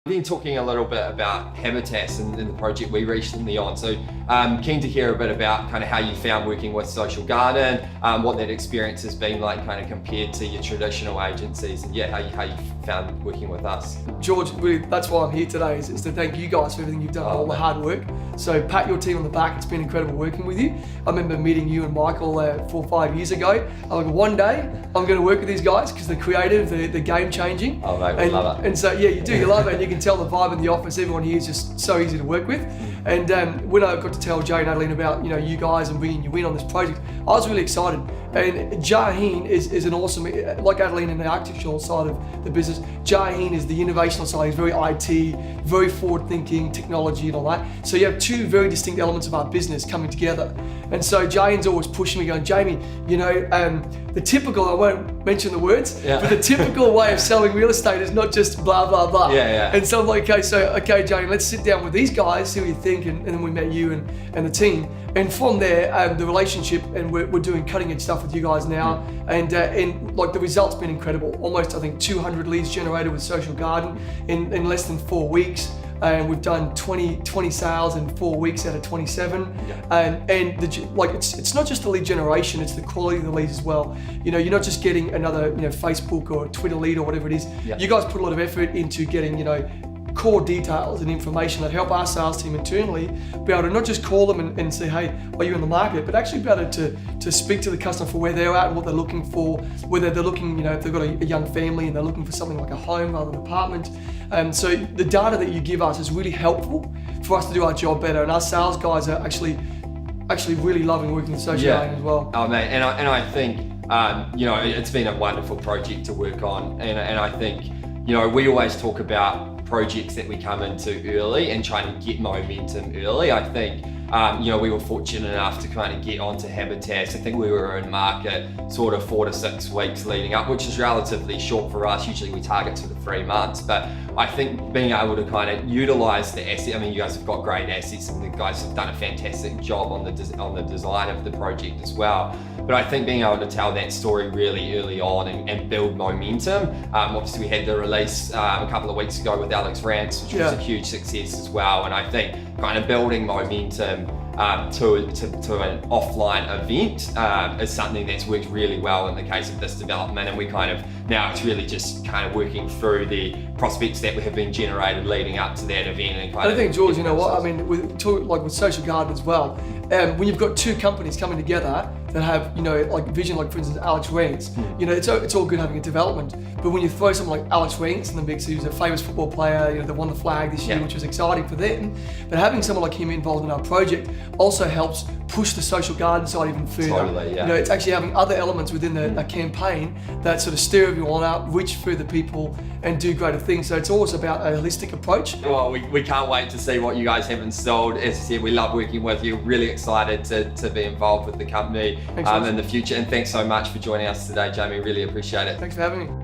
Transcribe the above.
We've been talking a little bit about Habitus and the project we recently on. So keen to hear a bit about kind of how you found working with Social Garden, what that experience has been like kind of compared to your traditional agencies, and yeah, how you found working with us. George, really, that's why I'm here today, is to thank you guys for everything you've done, all the hard work. So pat your team on the back, it's been incredible working with you. I remember meeting you and Michael 4 or 5 years ago. I'm like, one day I'm going to work with these guys because they're creative, they're game changing. Oh mate, we love it. And so yeah, you do, you love it, and you can tell the vibe in the office, everyone here is just so easy to work with. And when I got to tell Jay and Adeline about you guys and bringing you in on this project, I was really excited. And Jaime is an awesome, like Adeline in the architectural side of the business, Jaime is the innovational side. He's very IT, very forward thinking, technology and all that. So you have two very distinct elements of our business coming together. And so Jaime's always pushing me going, Jamie, the typical, I won't mention the words, but the typical way of selling real estate is not just blah, blah, blah. Yeah. And so I'm like, okay, Jamie, let's sit down with these guys, see what you think. And then we met you and the team. And from there, the relationship, and we're doing cutting edge stuff with you guys now. And like the result's been incredible. Almost, I think, 200 leads generated with Social Garden in less than 4 weeks. And we've done 20 sales in 4 weeks out of 27. And it's not just the lead generation, it's the quality of the leads as well. You're not just getting another Facebook or Twitter lead or whatever it is. You guys put a lot of effort into getting core details and information that help our sales team internally be able to not just call them and say, hey, are you in the market, but actually be able to speak to the customer for where they're at and what they're looking for, whether they're looking, if they've got a young family and they're looking for something like a home rather than an apartment. So the data that you give us is really helpful for us to do our job better, and our sales guys are actually really loving working with Social Garden as well. Oh mate, and I think it's been a wonderful project to work on, and I think we always talk about projects that we come into early and trying to get momentum early. I think we were fortunate enough to kind of get onto Habitus. I think we were in market sort of 4 to 6 weeks leading up, which is relatively short for us. Usually we target sort of 3 months, but I think being able to kind of utilize the asset, I mean, you guys have got great assets and the guys have done a fantastic job on the design of the project as well. But I think being able to tell that story really early on and build momentum. Obviously we had the release a couple of weeks ago with Alex Rance, which was a huge success as well. And I think kind of building momentum to an offline event is something that's worked really well in the case of this development. And we now it's really just kind of working through the prospects that have been generated leading up to that event. And I think, George, you know what, I mean, with Social Garden as well, when you've got two companies coming together that have, like vision, like for instance, Alex Rance, it's all good having a development, but when you throw someone like Alex Rance in the mix, who's a famous football player, that won the flag this year, which was exciting for them, but having someone like him involved in our project also helps push the Social Garden side even further. Totally, yeah. It's actually having other elements within the campaign that sort of stir everyone up, reach further people, and do greater things. So it's always about a holistic approach. Well, we can't wait to see what you guys have installed. As I said, we love working with you. Really excited to be involved with the company in the future. And thanks so much for joining us today, Jamie. Really appreciate it. Thanks for having me.